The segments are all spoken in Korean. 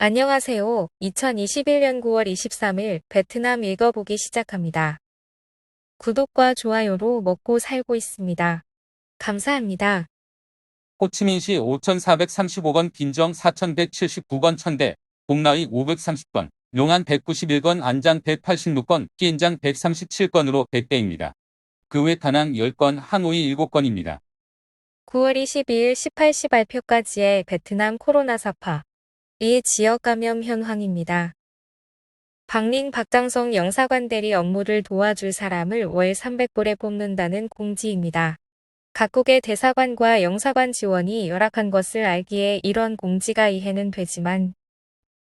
안녕하세요. 2021년 9월 23일 베트남 읽어보기 시작합니다. 구독과 좋아요로 먹고 살고 있습니다. 감사합니다. 호치민시 5435건, 빈정 4179건, 천대, 봉나이 530건, 용안 191건, 안장 186건, 끼인장 137건으로 100대입니다. 그 외 다낭 10건, 하노이 7건입니다. 9월 22일 18시 발표까지의 베트남 코로나 사파. 이 지역 감염 현황입니다. 박링 박장성 영사관 대리 업무를 도와줄 사람을 월 300불에 뽑는다는 공지입니다. 각국의 대사관과 영사관 지원이 열악한 것을 알기에 이런 공지가 이해는 되지만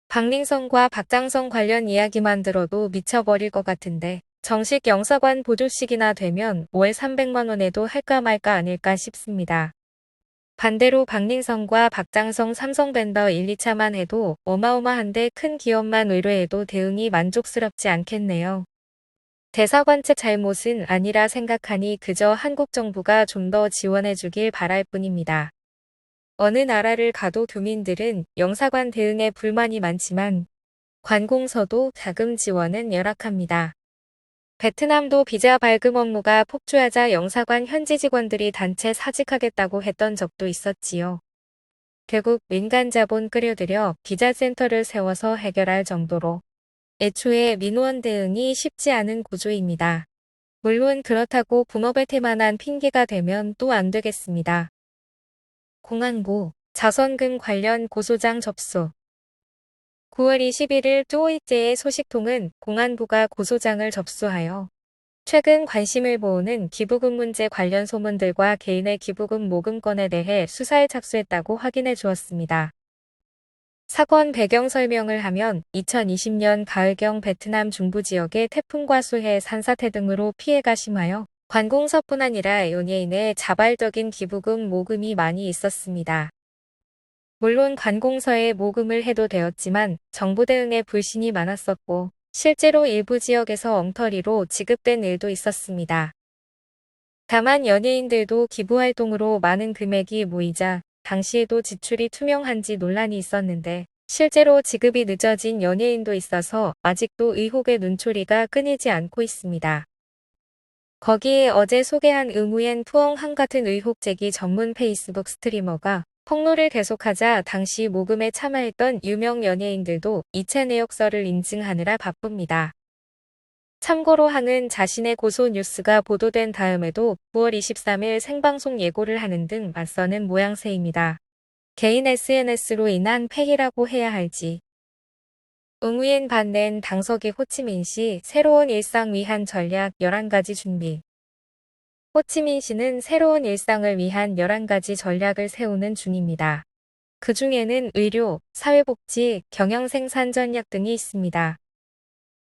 박링성과 박장성 관련 이야기만 들어도 미쳐버릴 것 같은데 정식 영사관 보조식이나 되면 월 300만 원에도 할까 말까 아닐까 싶습니다. 반대로 박링성과 박장성 삼성밴더 1, 2차만 해도 어마어마한데 큰 기업만 의뢰해도 대응이 만족스럽지 않겠네요. 대사관 측 잘못은 아니라 생각하니 그저 한국 정부가 좀 더 지원해주길 바랄 뿐입니다. 어느 나라를 가도 교민들은 영사관 대응에 불만이 많지만 관공서도 자금 지원은 열악합니다. 베트남도 비자 발급 업무가 폭주하자 영사관 현지 직원들이 단체 사직하겠다고 했던 적도 있었지요. 결국 민간 자본 끌여들여 비자센터를 세워서 해결할 정도로 애초에 민원 대응이 쉽지 않은 구조입니다. 물론 그렇다고 붕업을 태만한 핑계가 되면 또 안 되겠습니다. 공안부, 자선금 관련 고소장 접수. 9월 21일 또이제의 소식통은 공안부가 고소장을 접수하여 최근 관심을 모으는 기부금 문제 관련 소문들과 개인의 기부금 모금 건에 대해 수사에 착수했다고 확인해 주었습니다. 사건 배경 설명을 하면 2020년 가을경 베트남 중부 지역의 태풍과 수해, 산사태 등으로 피해가 심하여 관공서뿐 아니라 연예인의 자발적인 기부금 모금이 많이 있었습니다. 물론 관공서에 모금을 해도 되었지만 정부 대응에 불신이 많았었고 실제로 일부 지역에서 엉터리로 지급된 일도 있었습니다. 다만 연예인들도 기부활동으로 많은 금액이 모이자 당시에도 지출이 투명한지 논란이 있었는데 실제로 지급이 늦어진 연예인도 있어서 아직도 의혹의 눈초리가 끊이지 않고 있습니다. 거기에 어제 소개한 응우옌 푸엉항 같은 의혹 제기 전문 페이스북 스트리머가 폭로를 계속하자 당시 모금에 참여했던 유명 연예인들도 이체 내역서를 인증하느라 바쁩니다. 참고로 항은 자신의 고소 뉴스가 보도된 다음에도 9월 23일 생방송 예고를 하는 등 맞서는 모양새입니다. 개인 SNS로 인한 폐기라고 해야 할지. 응우옌 반낸 당서기 호치민시 새로운 일상 위한 전략 11가지 준비. 호치민시는 새로운 일상을 위한 11가지 전략을 세우는 중입니다. 그 중에는 의료, 사회복지, 경영생산 전략 등이 있습니다.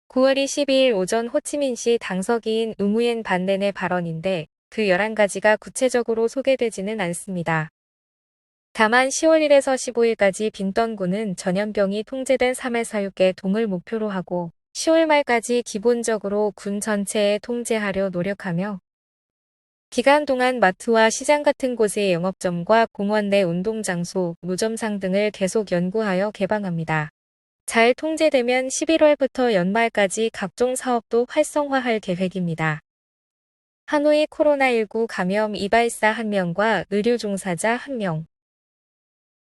9월 22일 오전 호치민시 당서기인 응우옌 반넨의 발언인데 그 11가지가 구체적으로 소개되지는 않습니다. 다만 10월 1일에서 15일까지 빈던군은 전염병이 통제된 3에서 6개 동을 목표로 하고 10월 말까지 기본적으로 군 전체에 통제하려 노력하며 기간 동안 마트와 시장 같은 곳의 영업점과 공원 내 운동장소, 무점상 등을 계속 연구하여 개방합니다. 잘 통제되면 11월부터 연말까지 각종 사업도 활성화할 계획입니다. 하노이 코로나19 감염 이발사 1명과 의료 종사자 1명.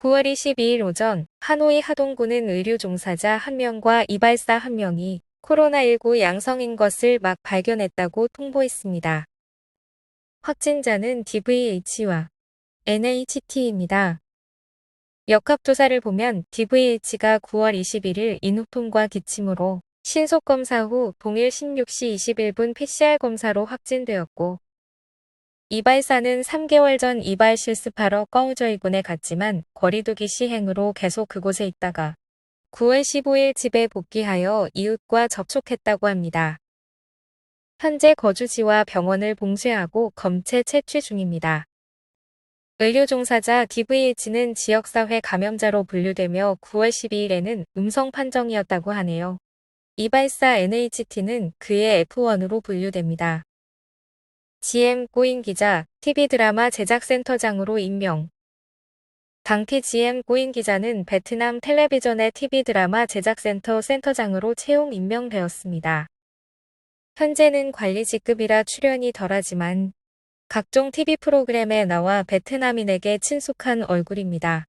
9월 22일 오전 하노이 하동구는 의료 종사자 1명과 이발사 1명이 코로나19 양성인 것을 막 발견했다고 통보했습니다. 확진자는 DVH와 NHT입니다. 역학조사를 보면 DVH가 9월 21일 인후통과 기침으로 신속검사 후 동일 16시 21분 PCR 검사로 확진되었고 이발사는 3개월 전 이발 실습하러 꺼우저이군에 갔지만 거리두기 시행으로 계속 그곳에 있다가 9월 15일 집에 복귀하여 이웃과 접촉했다고 합니다. 현재 거주지와 병원을 봉쇄하고 검체 채취 중입니다. 의료 종사자 DVH는 지역사회 감염자로 분류되며 9월 12일에는 음성 판정이었다고 하네요. 이발사 NHT는 그의 F1으로 분류됩니다. GM 꼬인 기자, TV 드라마 제작센터장으로 임명. 당 TGM 고인 기자는 베트남 텔레비전의 TV 드라마 제작센터 센터장으로 채용 임명되었습니다. 현재는 관리 직급이라 출연이 덜하지만 각종 TV 프로그램에 나와 베트남인에게 친숙한 얼굴입니다.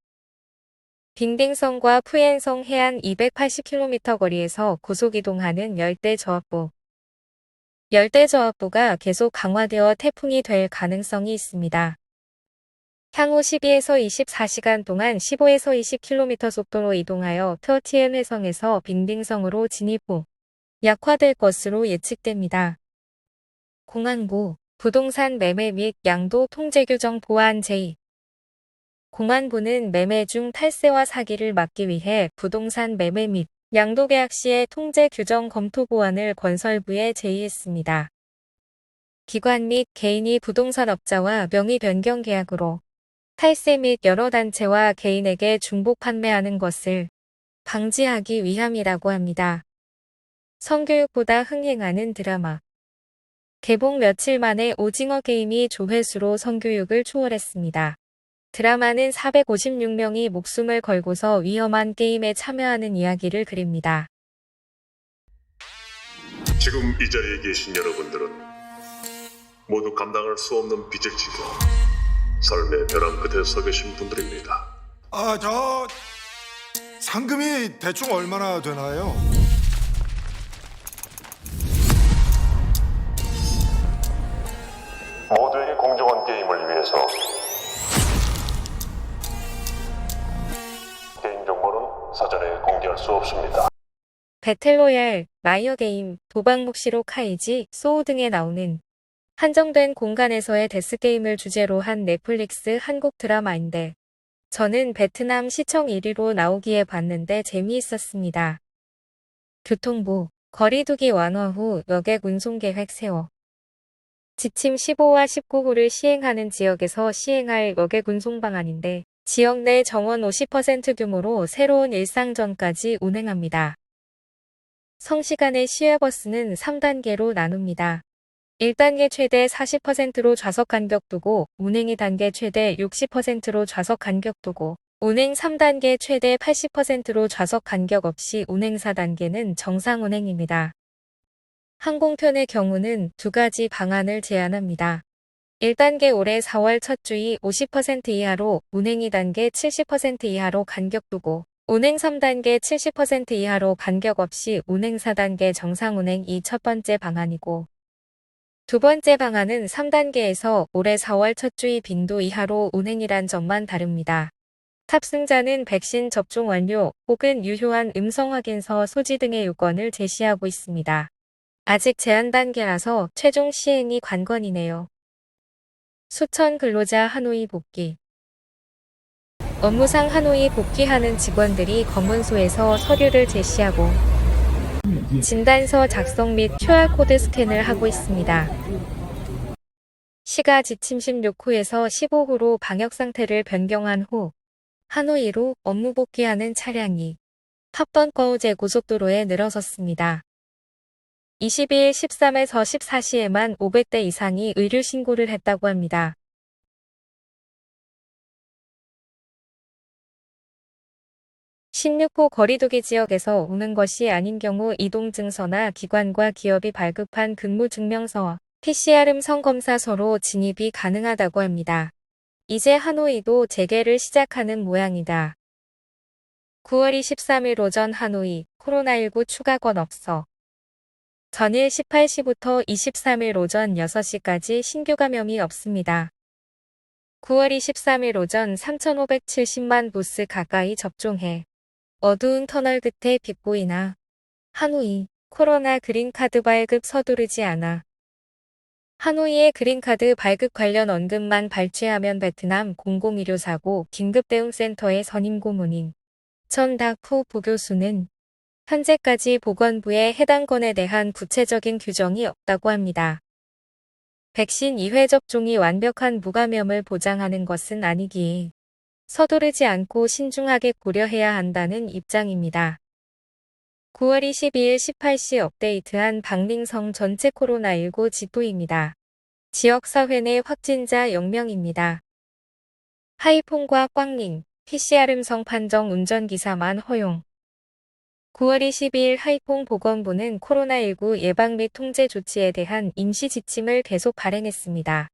빙빙성과 푸엔성 해안 280km 거리에서 고속이동하는 열대저압부. 열대저압부가 계속 강화되어 태풍이 될 가능성이 있습니다. 향후 12에서 24시간 동안 15에서 20km 속도로 이동하여 터티엔 회성에서 빙빙성으로 진입 후 약화될 것으로 예측됩니다. 공안부, 부동산 매매 및 양도 통제 규정 보완 제2. 공안부는 매매 중 탈세와 사기를 막기 위해 부동산 매매 및 양도 계약 시의 통제 규정 검토 보완을 건설부에 제의했습니다. 기관 및 개인이 부동산 업자와 명의 변경 계약으로 탈세 및 여러 단체와 개인에게 중복 판매하는 것을 방지하기 위함이라고 합니다. 성교육보다 흥행하는 드라마. 개봉 며칠 만에 오징어 게임이 조회수로 성교육을 초월했습니다. 드라마는 456명이 목숨을 걸고서 위험한 게임에 참여하는 이야기를 그립니다. 지금 이 자리에 계신 여러분들은 모두 감당할 수 없는 빚을 지고 삶의 벼랑 끝에 서 계신 분들입니다. 저 상금이 대충 얼마나 되나요? 모두에게 공정한 게임을 위해서 개인정보는 사전에 공개할 수 없습니다. 배틀로얄, 라이어게임, 도박묵시록 카이지, 소우 등에 나오는 한정된 공간에서의 데스게임을 주제로 한 넷플릭스 한국 드라마인데 저는 베트남 시청 1위로 나오기에 봤는데 재미있었습니다. 교통부, 거리두기 완화 후 여객 운송 계획 세워. 지침 15와 19호를 시행하는 지역에서 시행할 여객 운송 방안인데 지역 내 정원 50% 규모로 새로운 일상전까지 운행합니다. 성시간의 시외버스는 3단계로 나눕니다. 1단계 최대 40%로 좌석 간격 두고 운행 2단계 최대 60%로 좌석 간격 두고 운행 3단계 최대 80%로 좌석 간격 없이 운행 4단계는 정상 운행입니다. 항공편의 경우는 두 가지 방안을 제안합니다. 1단계 올해 4월 첫 주에 50% 이하로 운행 2단계 70% 이하로 간격 두고 운행 3단계 70% 이하로 간격 없이 운행 4단계 정상 운행이 첫 번째 방안이고 두 번째 방안은 3단계에서 올해 4월 첫 주의 빈도 이하로 운행이란 점만 다릅니다. 탑승자는 백신 접종 완료 혹은 유효한 음성 확인서 소지 등의 요건을 제시하고 있습니다. 아직 제한 단계라서 최종 시행이 관건이네요. 수천 근로자 하노이 복귀. 업무상 하노이 복귀하는 직원들이 검문소에서 서류를 제시하고 진단서 작성 및 QR코드 스캔을 하고 있습니다. 시가 지침 16호에서 15호로 방역 상태를 변경한 후 하노이로 업무 복귀하는 차량이 팝던거우제 고속도로에 늘어섰습니다. 22일 13에서 14시에만 500대 이상이 의료 신고를 했다고 합니다. (16호) 거리두기 지역에서 오는 것이 아닌 경우 이동증서나 기관과 기업이 발급한 근무증명서와 PCR 음성 검사서로 진입이 가능하다고 합니다. 이제 하노이도 재개를 시작하는 모양이다. 9월 23일 오전 하노이 코로나19 추가 건 없어. 전일 18시부터 23일 오전 6시까지 신규 감염이 없습니다. 9월 23일 오전 3,570만 부스 가까이 접종해 어두운 터널 끝에 빛 보이나. 하노이 코로나 그린카드 발급 서두르지 않아. 하노이의 그린카드 발급 관련 언급만 발췌하면 베트남 공공의료사고 긴급대응센터의 선임 고문인 전다쿠 부교수는 현재까지 보건부에 해당 건에 대한 구체적인 규정이 없다고 합니다. 백신 2회 접종이 완벽한 무감염을 보장하는 것은 아니기에 서두르지 않고 신중하게 고려해야 한다는 입장입니다. 9월 22일 18시 업데이트한 박링성 전체 코로나19 지도입니다. 지역사회 내 확진자 0명입니다. 하이퐁과 꽝링, PCR 음성 판정 운전기사만 허용. 9월 22일 하이퐁 보건부는 코로나19 예방 및 통제 조치에 대한 임시 지침을 계속 발행했습니다.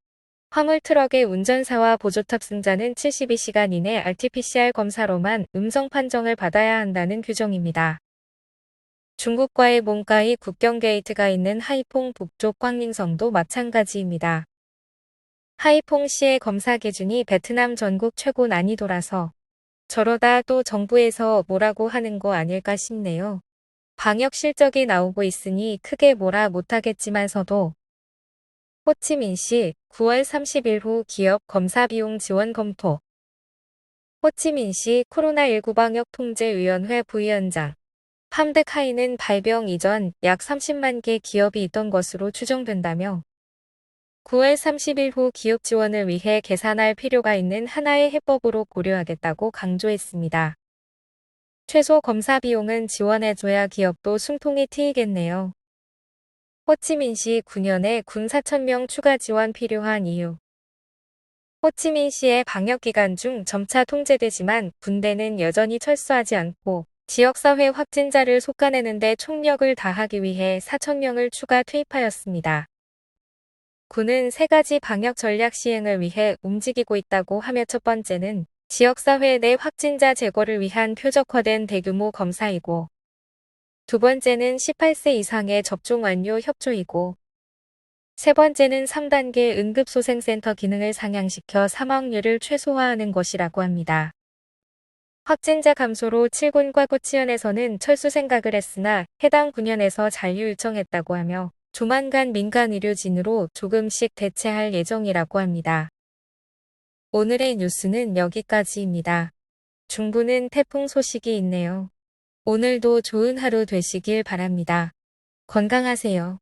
화물트럭의 운전사와 보조 탑승자는 72시간 이내 RT-PCR 검사로만 음성 판정을 받아야 한다는 규정입니다. 중국과의 몽가이 국경 게이트가 있는 하이퐁 북쪽 광寧성도 마찬가지입니다. 하이퐁시의 검사 기준이 베트남 전국 최고 난이도라서 저러다 또 정부에서 뭐라고 하는 거 아닐까 싶네요. 방역 실적이 나오고 있으니 크게 뭐라 못하겠지만서도 호치민시 9월 30일 후 기업 검사 비용 지원 검토. 호치민시 코로나19 방역통제위원회 부위원장 팜드카이는 발병 이전 약 30만 개 기업이 있던 것으로 추정된다며 9월 30일 후 기업 지원을 위해 계산할 필요가 있는 하나의 해법으로 고려하겠다고 강조했습니다. 최소 검사 비용은 지원해줘야 기업도 숨통이 트이겠네요. 호치민시 9년에 군 4,000명 추가 지원 필요한 이유. 호치민시의 방역기간 중 점차 통제되지만 군대는 여전히 철수하지 않고 지역사회 확진자를 솎아내는 데 총력을 다하기 위해 4,000명을 추가 투입하였습니다. 군은 3가지 방역 전략 시행을 위해 움직이고 있다고 하며 첫 번째는 지역사회 내 확진자 제거를 위한 표적화된 대규모 검사이고 두 번째는 18세 이상의 접종 완료 협조이고 세 번째는 3단계 응급소생센터 기능을 상향시켜 사망률을 최소화하는 것이라고 합니다. 확진자 감소로 7군과 고치현에서는 철수 생각을 했으나 해당 군현에서 잔류 요청했다고 하며 조만간 민간 의료진으로 조금씩 대체할 예정이라고 합니다. 오늘의 뉴스는 여기까지입니다. 중부는 태풍 소식이 있네요. 오늘도 좋은 하루 되시길 바랍니다. 건강하세요.